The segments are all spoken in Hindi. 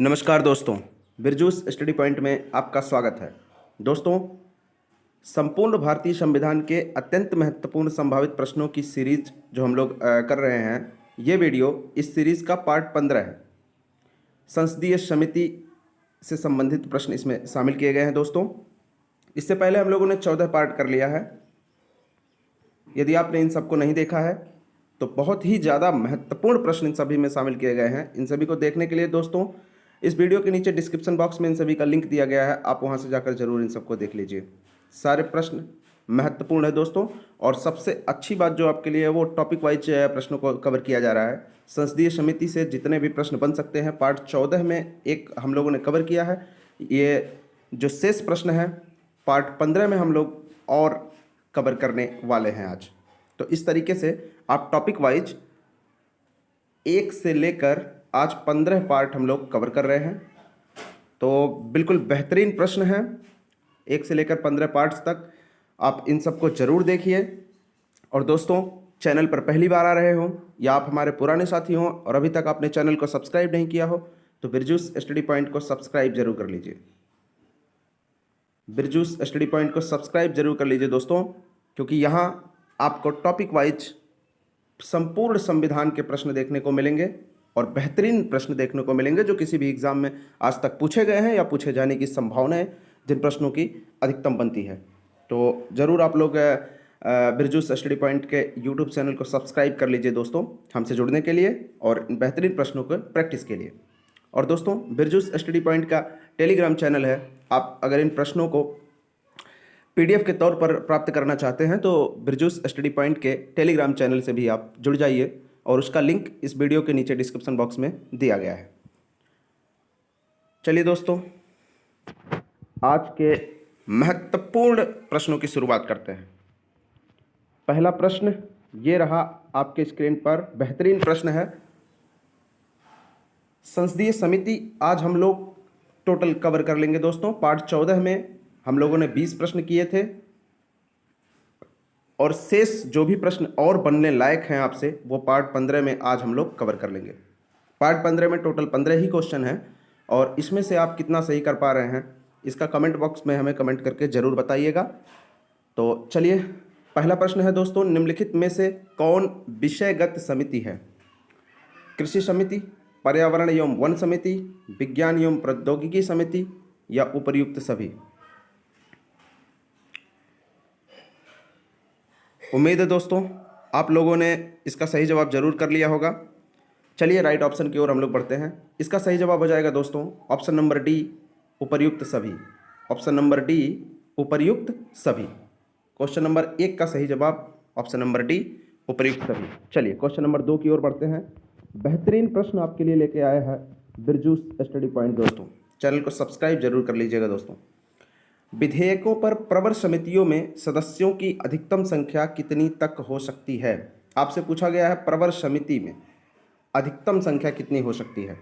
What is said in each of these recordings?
नमस्कार दोस्तों, बिरजूस स्टडी पॉइंट में आपका स्वागत है। दोस्तों, संपूर्ण भारतीय संविधान के अत्यंत महत्वपूर्ण संभावित प्रश्नों की सीरीज जो हम लोग कर रहे हैं, ये वीडियो इस सीरीज का पार्ट 15 है। संसदीय समिति से संबंधित प्रश्न इसमें शामिल किए गए हैं। दोस्तों, इससे पहले हम लोगों ने 14 पार्ट कर लिया है। यदि आपने इन सबको नहीं देखा है तो बहुत ही ज़्यादा महत्वपूर्ण प्रश्न इन सभी में शामिल किए गए हैं। इन सभी को देखने के लिए दोस्तों इस वीडियो के नीचे डिस्क्रिप्शन बॉक्स में इन सभी का लिंक दिया गया है, आप वहां से जाकर जरूर इन सबको देख लीजिए। सारे प्रश्न महत्वपूर्ण है दोस्तों, और सबसे अच्छी बात जो आपके लिए है वो टॉपिक वाइज प्रश्नों को कवर किया जा रहा है। संसदीय समिति से जितने भी प्रश्न बन सकते हैं पार्ट 14 में एक हम लोगों ने कवर किया है। ये जो शेष प्रश्न है पार्ट 15 में हम लोग और कवर करने वाले हैं आज। तो इस तरीके से आप टॉपिक वाइज 1 से लेकर आज 15 पार्ट हम लोग कवर कर रहे हैं। तो बिल्कुल बेहतरीन प्रश्न है, 1 से लेकर 15 पार्ट्स तक आप इन सबको ज़रूर देखिए। और दोस्तों, चैनल पर पहली बार आ रहे हो या आप हमारे पुराने साथी हों और अभी तक आपने चैनल को सब्सक्राइब नहीं किया हो तो बिरजूस स्टडी पॉइंट को सब्सक्राइब जरूर कर लीजिए। बिरजूस स्टडी पॉइंट को सब्सक्राइब जरूर कर लीजिए दोस्तों, क्योंकि यहाँ आपको टॉपिक वाइज संपूर्ण संविधान के प्रश्न देखने को मिलेंगे और बेहतरीन प्रश्न देखने को मिलेंगे जो किसी भी एग्जाम में आज तक पूछे गए हैं या पूछे जाने की संभावना है, जिन प्रश्नों की अधिकतम बनती है। तो ज़रूर आप लोग बिरजूस स्टडी पॉइंट के यूट्यूब चैनल को सब्सक्राइब कर लीजिए दोस्तों, हमसे जुड़ने के लिए और बेहतरीन प्रश्नों को प्रैक्टिस के लिए। और दोस्तों, बिरजूस स्टडी पॉइंट का टेलीग्राम चैनल है, आप अगर इन प्रश्नों को PDF के तौर पर प्राप्त करना चाहते हैं तो बिरजूस स्टडी पॉइंट के टेलीग्राम चैनल से भी आप जुड़ जाइए, और उसका लिंक इस वीडियो के नीचे डिस्क्रिप्शन बॉक्स में दिया गया है। चलिए दोस्तों, आज के महत्वपूर्ण प्रश्नों की शुरुआत करते हैं। पहला प्रश्न ये रहा आपके स्क्रीन पर, बेहतरीन प्रश्न है। संसदीय समिति आज हम लोग टोटल कवर कर लेंगे दोस्तों। पार्ट 14 में हम लोगों ने 20 प्रश्न किए थे और शेष जो भी प्रश्न और बनने लायक हैं आपसे वो पार्ट 15 में आज हम लोग कवर कर लेंगे। पार्ट 15 में टोटल 15 ही क्वेश्चन हैं और इसमें से आप कितना सही कर पा रहे हैं इसका कमेंट बॉक्स में हमें कमेंट करके ज़रूर बताइएगा। तो चलिए, पहला प्रश्न है दोस्तों, निम्नलिखित में से कौन विषयगत समिति है? कृषि समिति, पर्यावरण एवं वन समिति, विज्ञान एवं प्रौद्योगिकी समिति या उपर्युक्त सभी? उम्मीद है दोस्तों आप लोगों ने इसका सही जवाब जरूर कर लिया होगा। चलिए राइट ऑप्शन की ओर हम लोग बढ़ते हैं। इसका सही जवाब हो जाएगा दोस्तों ऑप्शन नंबर डी, उपर्युक्त सभी। ऑप्शन नंबर डी, उपर्युक्त सभी। क्वेश्चन नंबर 1 का सही जवाब ऑप्शन नंबर डी, उपर्युक्त सभी। चलिए क्वेश्चन नंबर 2 की ओर बढ़ते हैं। बेहतरीन प्रश्न आपके लिए लेके आया है बिरजूस स्टडी पॉइंट दोस्तों, चैनल को सब्सक्राइब जरूर कर लीजिएगा दोस्तों। विधेयकों पर प्रवर समितियों में सदस्यों की अधिकतम संख्या कितनी तक हो सकती है? आपसे पूछा गया है प्रवर समिति में अधिकतम संख्या कितनी हो सकती है।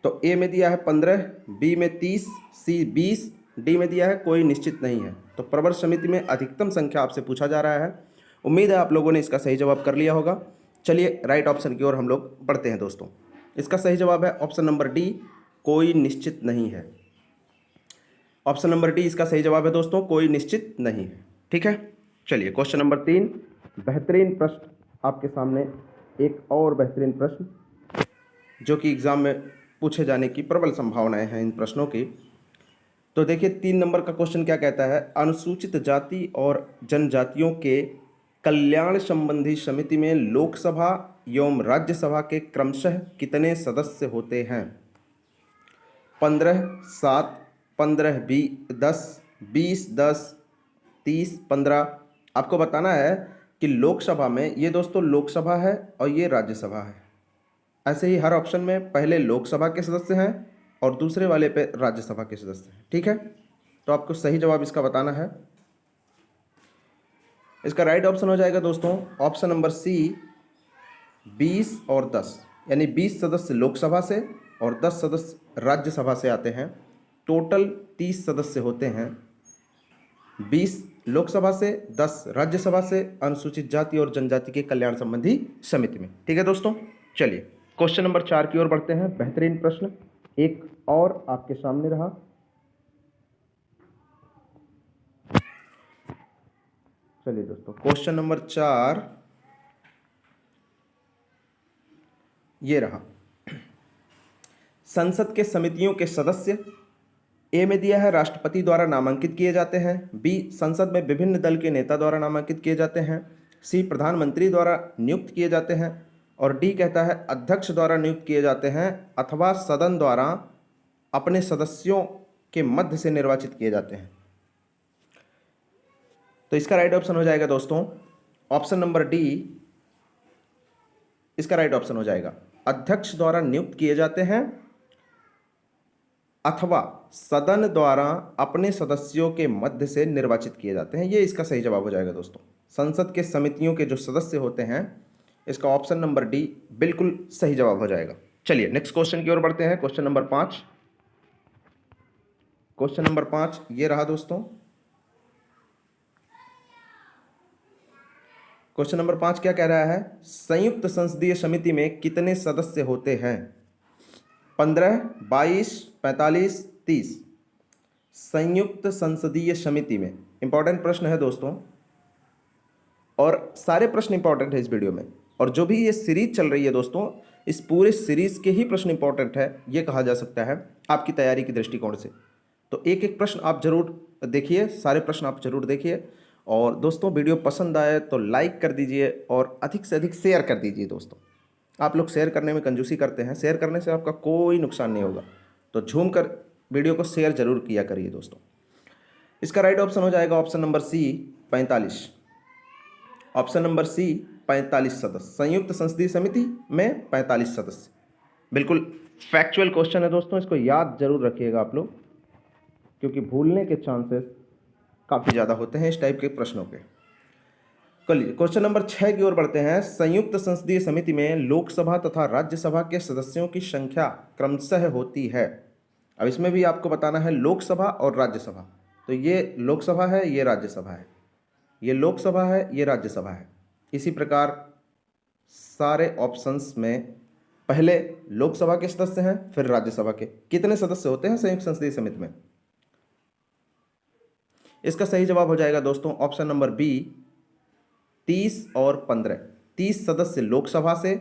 तो ए में दिया है 15, बी में 30, सी 20, डी में दिया है कोई निश्चित नहीं है। तो प्रवर समिति में अधिकतम संख्या आपसे पूछा जा रहा है। उम्मीद है आप लोगों ने इसका सही जवाब कर लिया होगा। चलिए राइट ऑप्शन की ओर हम लोग बढ़ते हैं दोस्तों। इसका सही जवाब है ऑप्शन नंबर डी, कोई निश्चित नहीं है। ऑप्शन नंबर डी इसका सही जवाब है दोस्तों, कोई निश्चित नहीं है। ठीक है, चलिए क्वेश्चन नंबर 3, बेहतरीन प्रश्न आपके सामने, एक और बेहतरीन प्रश्न जो कि एग्जाम में पूछे जाने की प्रबल संभावनाएं हैं इन प्रश्नों की। तो देखिए 3 नंबर का क्वेश्चन क्या कहता है? अनुसूचित जाति और जनजातियों के कल्याण संबंधी समिति में लोकसभा एवं राज्यसभा के क्रमशः कितने सदस्य होते हैं? 15, 7, 15, 10, 20, 10, 30, 15। आपको बताना है कि लोकसभा में, ये दोस्तों लोकसभा है और ये राज्यसभा है। ऐसे ही हर ऑप्शन में पहले लोकसभा के सदस्य हैं और दूसरे वाले पे राज्यसभा के सदस्य हैं। ठीक है, तो आपको सही जवाब इसका बताना है। इसका राइट ऑप्शन हो जाएगा दोस्तों ऑप्शन नंबर सी, 20 और 10, यानी 20 सदस्य लोकसभा से और 10 सदस्य राज्यसभा से आते हैं। टोटल 30 सदस्य होते हैं, 20 लोकसभा से, 10 राज्यसभा से, अनुसूचित जाति और जनजाति के कल्याण संबंधी समिति में। ठीक है दोस्तों, चलिए क्वेश्चन नंबर 4 की ओर बढ़ते हैं। बेहतरीन प्रश्न, एक और आपके सामने रहा। चलिए दोस्तों, क्वेश्चन नंबर 4 ये रहा। संसद के समितियों के सदस्य ए में दिया है राष्ट्रपति द्वारा नामांकित किए जाते हैं, बी संसद में विभिन्न दल के नेता द्वारा नामांकित किए जाते हैं, सी प्रधानमंत्री द्वारा नियुक्त किए जाते हैं, और डी कहता है अध्यक्ष द्वारा नियुक्त किए जाते हैं अथवा सदन द्वारा अपने सदस्यों के मध्य से निर्वाचित किए जाते हैं। तो इसका राइट ऑप्शन हो जाएगा दोस्तों ऑप्शन नंबर डी। इसका राइट ऑप्शन हो जाएगा अध्यक्ष द्वारा नियुक्त किए जाते हैं अथवा सदन द्वारा अपने सदस्यों के मध्य से निर्वाचित किए जाते हैं। ये इसका सही जवाब हो जाएगा दोस्तों। संसद के समितियों के जो सदस्य होते हैं, इसका ऑप्शन नंबर डी बिल्कुल सही जवाब हो जाएगा। चलिए नेक्स्ट क्वेश्चन की ओर बढ़ते हैं। Question number 5। क्वेश्चन नंबर 5 ये रहा दोस्तों। क्वेश्चन नंबर 5 क्या कह रहा है? संयुक्त संसदीय समिति में कितने सदस्य होते हैं? 15, 22, 45, 30। संयुक्त संसदीय समिति में इंपॉर्टेंट प्रश्न है दोस्तों, और सारे प्रश्न इंपॉर्टेंट है इस वीडियो में। और जो भी ये सीरीज चल रही है दोस्तों, इस पूरे सीरीज के ही प्रश्न इंपॉर्टेंट है, ये कहा जा सकता है आपकी तैयारी के दृष्टिकोण से। तो एक एक प्रश्न आप जरूर देखिए, सारे प्रश्न आप जरूर देखिए। और दोस्तों वीडियो पसंद आए तो लाइक कर दीजिए और अधिक से अधिक शेयर कर दीजिए दोस्तों। आप लोग शेयर करने में कंजूसी करते हैं, शेयर करने से आपका कोई नुकसान नहीं होगा, तो झूम कर वीडियो को शेयर जरूर किया करिए दोस्तों। इसका राइट ऑप्शन हो जाएगा option number C 45। Option number C 45 सदस्य। संयुक्त संसदीय समिति में 45 सदस्य। बिल्कुल फैक्चुअल क्वेश्चन है दोस्तों, इसको याद जरूर रखिएगा आप लोग, क्योंकि भूलने के चांसेस काफ़ी ज़्यादा होते हैं इस टाइप के प्रश्नों के। चलिए क्वेश्चन नंबर 6 की ओर बढ़ते हैं। संयुक्त संसदीय समिति में लोकसभा तथा राज्यसभा के सदस्यों की संख्या क्रमशः होती है। अब इसमें भी आपको बताना है लोकसभा और राज्यसभा। तो ये लोकसभा है, ये राज्यसभा है, ये लोकसभा है, ये राज्यसभा है। इसी प्रकार सारे ऑप्शंस में पहले लोकसभा के सदस्य हैं, फिर राज्यसभा के। कितने सदस्य होते हैं संयुक्त संसदीय समिति में? इसका सही जवाब हो जाएगा दोस्तों ऑप्शन नंबर बी 30 और 15। 30 सदस्य लोकसभा से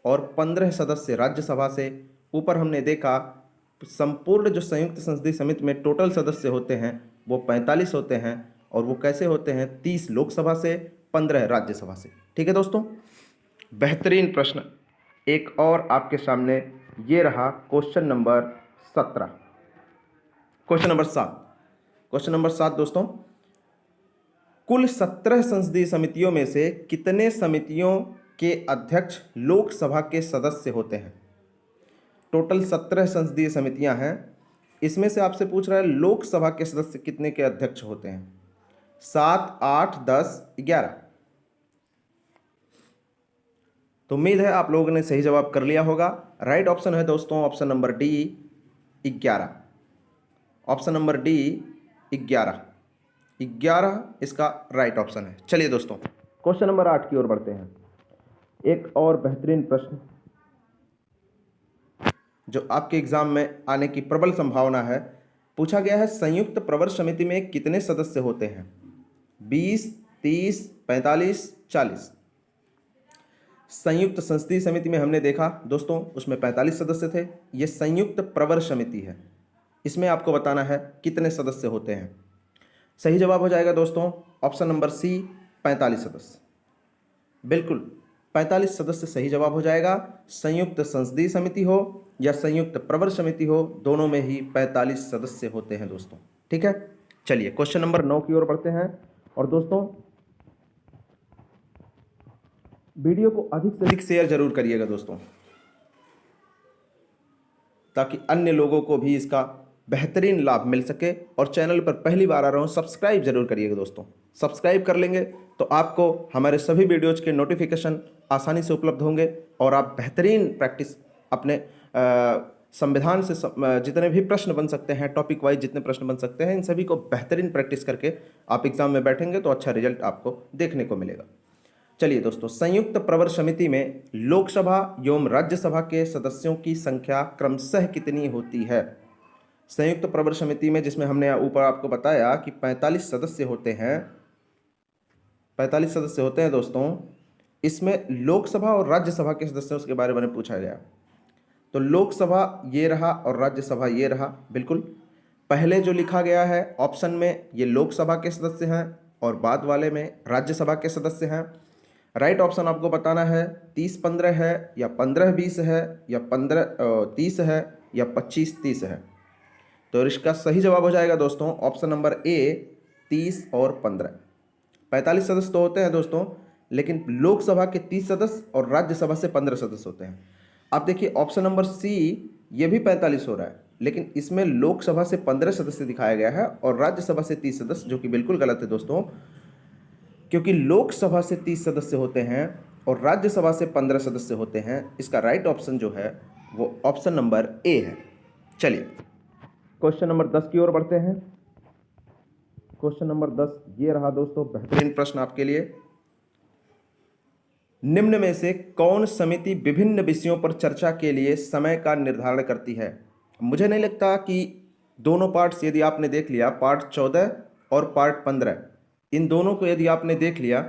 और 15 सदस्य राज्यसभा से। ऊपर हमने देखा संपूर्ण जो संयुक्त संसदीय समिति में टोटल सदस्य होते हैं वो 45 होते हैं, और वो कैसे होते हैं? 30 लोकसभा से, 15 राज्यसभा से। ठीक है दोस्तों, बेहतरीन प्रश्न एक और आपके सामने ये रहा। Question number 17। Question number 7। Question number 7 दोस्तों, कुल 17 संसदीय समितियों में से कितने समितियों के अध्यक्ष लोकसभा के सदस्य होते हैं? टोटल 17 संसदीय समितियां हैं, इसमें से आपसे पूछ रहा है लोकसभा के सदस्य कितने के अध्यक्ष होते हैं? 7, 8, 10, 11। तो उम्मीद है आप लोगों ने सही जवाब कर लिया होगा। राइट ऑप्शन है दोस्तों option number D 11। Option number D 11 इसका राइट ऑप्शन है। चलिए दोस्तों क्वेश्चन नंबर 8 की ओर बढ़ते हैं। एक और बेहतरीन प्रश्न जो आपके एग्जाम में आने की प्रबल संभावना है, पूछा गया है संयुक्त प्रवर समिति में कितने सदस्य होते हैं? 20, 30, 45, 40। संयुक्त संसदीय समिति में हमने देखा दोस्तों उसमें 45 सदस्य थे। यह संयुक्त प्रवर समिति है, इसमें आपको बताना है कितने सदस्य होते हैं। सही जवाब हो जाएगा दोस्तों ऑप्शन नंबर सी 45 सदस्य। बिल्कुल 45 सदस्य सही जवाब हो जाएगा। संयुक्त संसदीय समिति हो या संयुक्त प्रवर समिति हो, दोनों में ही 45 सदस्य होते हैं दोस्तों। ठीक है, चलिए क्वेश्चन नंबर 9 की ओर बढ़ते हैं। और दोस्तों वीडियो को अधिक से अधिक शेयर जरूर करिएगा दोस्तों, ताकि अन्य लोगों को भी इसका बेहतरीन लाभ मिल सके। और चैनल पर पहली बार आ रहा हूँ, सब्सक्राइब जरूर करिएगा दोस्तों। सब्सक्राइब कर लेंगे तो आपको हमारे सभी वीडियोज़ के नोटिफिकेशन आसानी से उपलब्ध होंगे, और आप बेहतरीन प्रैक्टिस अपने संविधान से जितने भी प्रश्न बन सकते हैं, टॉपिक वाइज जितने प्रश्न बन सकते हैं, इन सभी को बेहतरीन प्रैक्टिस करके आप एग्ज़ाम में बैठेंगे तो अच्छा रिजल्ट आपको देखने को मिलेगा। चलिए दोस्तों, संयुक्त प्रवर समिति में लोकसभा एवं राज्यसभा के सदस्यों की संख्या क्रमशः कितनी होती है? संयुक्त प्रवर समिति में, जिसमें हमने ऊपर आपको बताया कि 45 सदस्य होते हैं, 45 सदस्य होते हैं दोस्तों। इसमें लोकसभा और राज्यसभा के सदस्यों के बारे में पूछा गया। तो लोकसभा ये रहा और राज्यसभा ये रहा। बिल्कुल पहले जो लिखा गया है ऑप्शन में, ये लोकसभा के सदस्य हैं और बाद वाले में राज्यसभा के सदस्य हैं। राइट ऑप्शन आपको बताना है 30-15 है या 15-20 है या 15-30 है या 25-30 है। तो इसका सही जवाब हो जाएगा दोस्तों ऑप्शन नंबर ए, 30 और 15। 45 सदस्य तो होते हैं दोस्तों, लेकिन लोकसभा के 30 सदस्य और राज्यसभा से 15 सदस्य होते हैं। आप देखिए ऑप्शन नंबर सी, ये भी 45 हो रहा है, लेकिन इसमें लोकसभा से 15 सदस्य दिखाया गया है और राज्यसभा से 30 सदस्य, जो कि बिल्कुल गलत है दोस्तों, क्योंकि लोकसभा से 30 सदस्य होते हैं और राज्यसभा से 15 सदस्य होते हैं। इसका राइट ऑप्शन जो है वो ऑप्शन नंबर ए है। चलिए क्वेश्चन नंबर 10 की ओर बढ़ते हैं। क्वेश्चन नंबर 10 ये रहा दोस्तों, बेहतरीन प्रश्न आपके लिए। निम्न में से कौन समिति विभिन्न विषयों पर चर्चा के लिए समय का निर्धारण करती है? मुझे नहीं लगता कि दोनों पार्ट्स यदि आपने देख लिया, पार्ट 14 और पार्ट 15, इन दोनों को यदि आपने देख लिया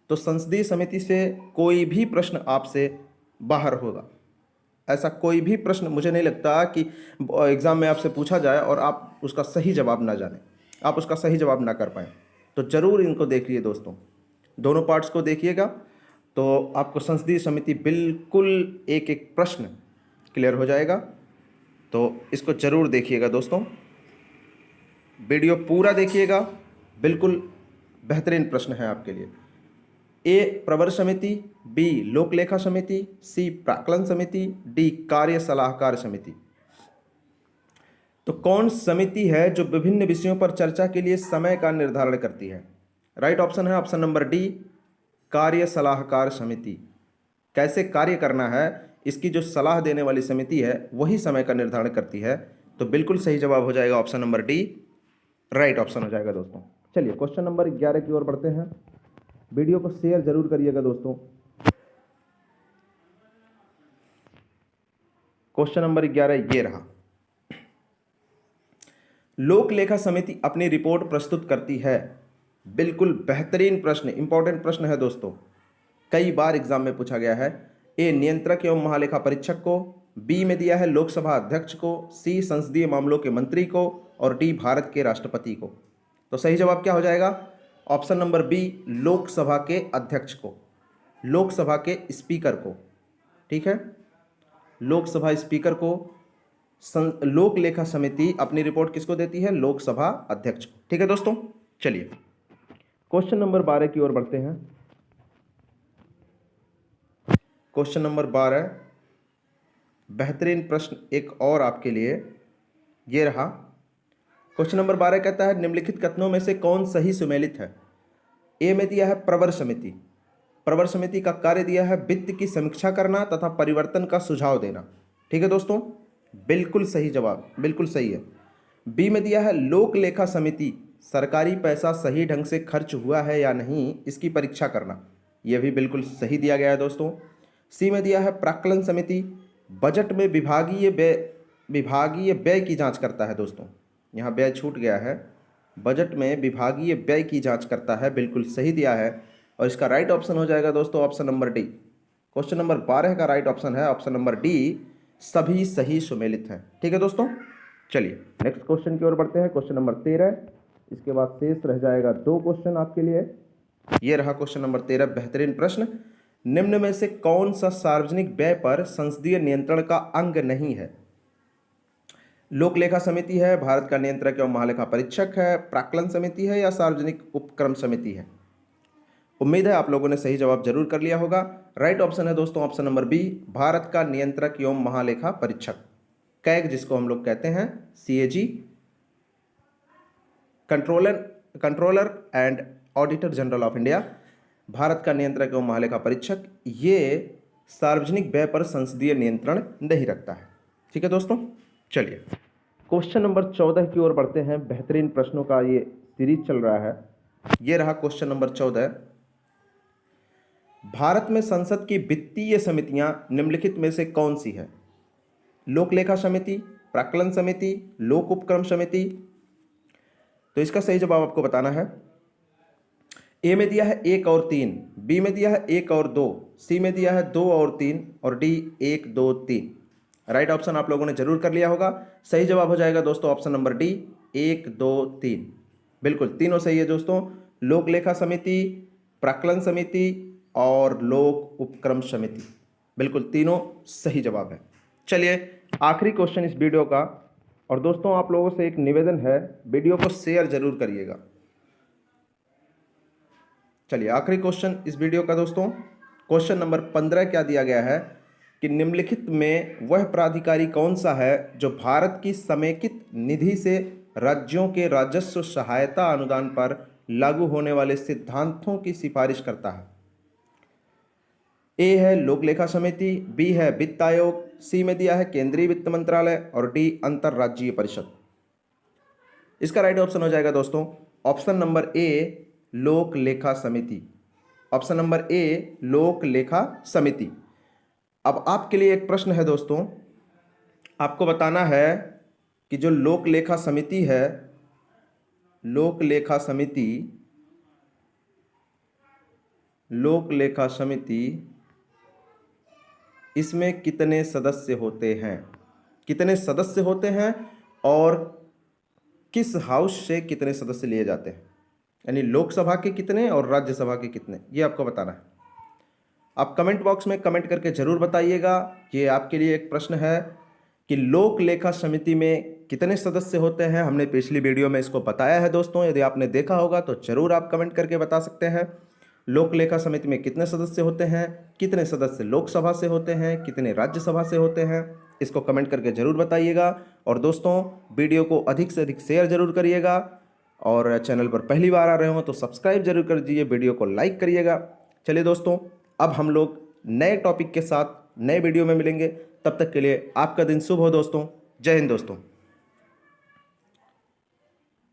तो संसदीय समिति से कोई भी प्रश्न आपसे बाहर होगा। ऐसा कोई भी प्रश्न मुझे नहीं लगता कि एग्ज़ाम में आपसे पूछा जाए और आप उसका सही जवाब ना जानें, आप उसका सही जवाब ना कर पाएँ। तो ज़रूर इनको देखिए दोस्तों, दोनों पार्ट्स को देखिएगा तो आपको संसदीय समिति बिल्कुल एक एक प्रश्न क्लियर हो जाएगा। तो इसको ज़रूर देखिएगा दोस्तों, वीडियो पूरा देखिएगा, बिल्कुल बेहतरीन प्रश्न है आपके लिए। ए प्रवर समिति, बी लोक लेखा समिति, सी प्राक्कलन समिति, डी कार्य सलाहकार समिति। तो कौन समिति है जो विभिन्न विषयों पर चर्चा के लिए समय का निर्धारण करती है? राइट ऑप्शन है ऑप्शन नंबर डी, कार्य सलाहकार समिति। कैसे कार्य करना है इसकी जो सलाह देने वाली समिति है वही समय का निर्धारण करती है। तो बिल्कुल सही जवाब हो जाएगा option number D, right option हो जाएगा दोस्तों। चलिए क्वेश्चन नंबर 11 की ओर बढ़ते हैं। वीडियो को शेयर जरूर करिएगा दोस्तों। क्वेश्चन नंबर 11 ये रहा, लोक लेखा समिति अपनी रिपोर्ट प्रस्तुत करती है। बिल्कुल बेहतरीन प्रश्न, इंपॉर्टेंट प्रश्न है दोस्तों, कई बार एग्जाम में पूछा गया है। ए नियंत्रक एवं महालेखा परीक्षक को, बी में दिया है लोकसभा अध्यक्ष को, सी संसदीय मामलों के मंत्री को और डी भारत के राष्ट्रपति को। तो सही जवाब क्या हो जाएगा? ऑप्शन नंबर बी, लोकसभा के अध्यक्ष को, लोकसभा के स्पीकर को। ठीक है, लोकसभा स्पीकर को लोक लेखा समिति अपनी रिपोर्ट किसको देती है? लोकसभा अध्यक्ष को। ठीक है दोस्तों, चलिए क्वेश्चन नंबर 12 की ओर बढ़ते हैं। क्वेश्चन नंबर 12 बेहतरीन प्रश्न एक और आपके लिए ये रहा। क्वेश्चन नंबर 12 कहता है निम्नलिखित कथनों में से कौन सही सुमेलित है? ए में दिया है प्रवर समिति, प्रवर समिति का कार्य दिया है वित्त की समीक्षा करना तथा परिवर्तन का सुझाव देना। ठीक है दोस्तों, बिल्कुल सही जवाब, बिल्कुल सही है। बी में दिया है लोक लेखा समिति सरकारी पैसा सही ढंग से खर्च हुआ है या नहीं इसकी परीक्षा करना, यह भी बिल्कुल सही दिया गया है दोस्तों। सी में दिया है प्राक्कलन समिति बजट में विभागीय व्यय की जांच करता है। दोस्तों यहाँ व्यय छूट गया है, बजट में विभागीय व्यय की जांच करता है, बिल्कुल सही दिया है और इसका राइट ऑप्शन हो जाएगा दोस्तों option number D. Question number 12 का राइट ऑप्शन है ऑप्शन नंबर डी, सभी सही सुमेलित हैं। ठीक है दोस्तों, चलिए नेक्स्ट क्वेश्चन की ओर बढ़ते हैं। क्वेश्चन नंबर 13, इसके बाद शेष रह जाएगा 2 क्वेश्चन आपके लिए। ये रहा क्वेश्चन नंबर 13, बेहतरीन प्रश्न। निम्न में से कौन सा सार्वजनिक व्यय पर संसदीय नियंत्रण का अंग नहीं है? लोक लेखा समिति है, भारत का नियंत्रक एवं महालेखा परीक्षक है, प्राक्कलन समिति है या सार्वजनिक उपक्रम समिति है? उम्मीद है आप लोगों ने सही जवाब जरूर कर लिया होगा। राइट ऑप्शन है दोस्तों ऑप्शन नंबर बी, भारत का नियंत्रक एवं महालेखा परीक्षक, कैग जिसको हम लोग कहते हैं, CAG, controller and auditor general of India, Bharat का नियंत्रक एवं महालेखा परीक्षक, ये सार्वजनिक व्यय पर संसदीय नियंत्रण नहीं रखता है। ठीक है दोस्तों, चलिए क्वेश्चन नंबर 14 की ओर बढ़ते हैं। बेहतरीन प्रश्नों का ये सीरीज चल रहा है। ये रहा क्वेश्चन नंबर 14, भारत में संसद की वित्तीय समितियां निम्नलिखित में से कौन सी है? लोक लेखा समिति, प्राक्कलन समिति, लोक उपक्रम समिति। तो इसका सही जवाब आपको बताना है। ए में दिया है 1 और 3, बी में दिया है 1 और 2, सी में दिया है 2 और 3 और डी 1 2 3। राइट ऑप्शन आप लोगों ने जरूर कर लिया होगा। सही जवाब हो जाएगा दोस्तों ऑप्शन नंबर डी 1 2 3। बिल्कुल तीनों सही है दोस्तों। लोक लेखा समिति, प्राक्कलन समिति और लोक उपक्रम समिति, बिल्कुल तीनों सही जवाब है। चलिए आखिरी क्वेश्चन इस वीडियो का, और दोस्तों आप लोगों से एक निवेदन है, वीडियो को शेयर जरूर करिएगा। चलिए आखिरी क्वेश्चन इस वीडियो का दोस्तों, क्वेश्चन नंबर 15 क्या दिया गया है कि निम्नलिखित में वह प्राधिकारी कौन सा है जो भारत की समेकित निधि से राज्यों के राजस्व सहायता अनुदान पर लागू होने वाले सिद्धांतों की सिफारिश करता है? ए है लोक लेखा समिति, बी है वित्त आयोग, सी में दिया है केंद्रीय वित्त मंत्रालय और डी अंतरराज्यीय परिषद। इसका राइट ऑप्शन हो जाएगा दोस्तों ऑप्शन नंबर ए लोक लेखा समिति। ऑप्शन नंबर ए लोक लेखा समिति। अब आपके लिए एक प्रश्न है दोस्तों, आपको बताना है कि जो लोक लेखा समिति है, लोक लेखा समिति, लोक लेखा समिति, इसमें कितने सदस्य होते हैं, कितने सदस्य होते हैं और किस हाउस से कितने सदस्य लिए जाते हैं, यानी लोकसभा के कितने और राज्यसभा के कितने, ये आपको बताना है। आप कमेंट बॉक्स में कमेंट करके जरूर बताइएगा। ये आपके लिए एक प्रश्न है कि लोक लेखा समिति में कितने सदस्य होते हैं। हमने पिछली वीडियो में इसको बताया है दोस्तों, यदि आपने देखा होगा तो जरूर आप कमेंट करके बता सकते हैं। लोक लेखा समिति में कितने सदस्य होते हैं, कितने सदस्य लोकसभा से होते हैं, कितने राज्यसभा से होते हैं, इसको कमेंट करके जरूर बताइएगा। और दोस्तों वीडियो को अधिक से अधिक शेयर जरूर करिएगा, और चैनल पर पहली बार आ रहे हो तो सब्सक्राइब जरूर कर दीजिए, वीडियो को लाइक करिएगा। चलिए दोस्तों, अब हम लोग नए टॉपिक के साथ नए वीडियो में मिलेंगे। तब तक के लिए आपका दिन शुभ हो दोस्तों। जय हिंद दोस्तों।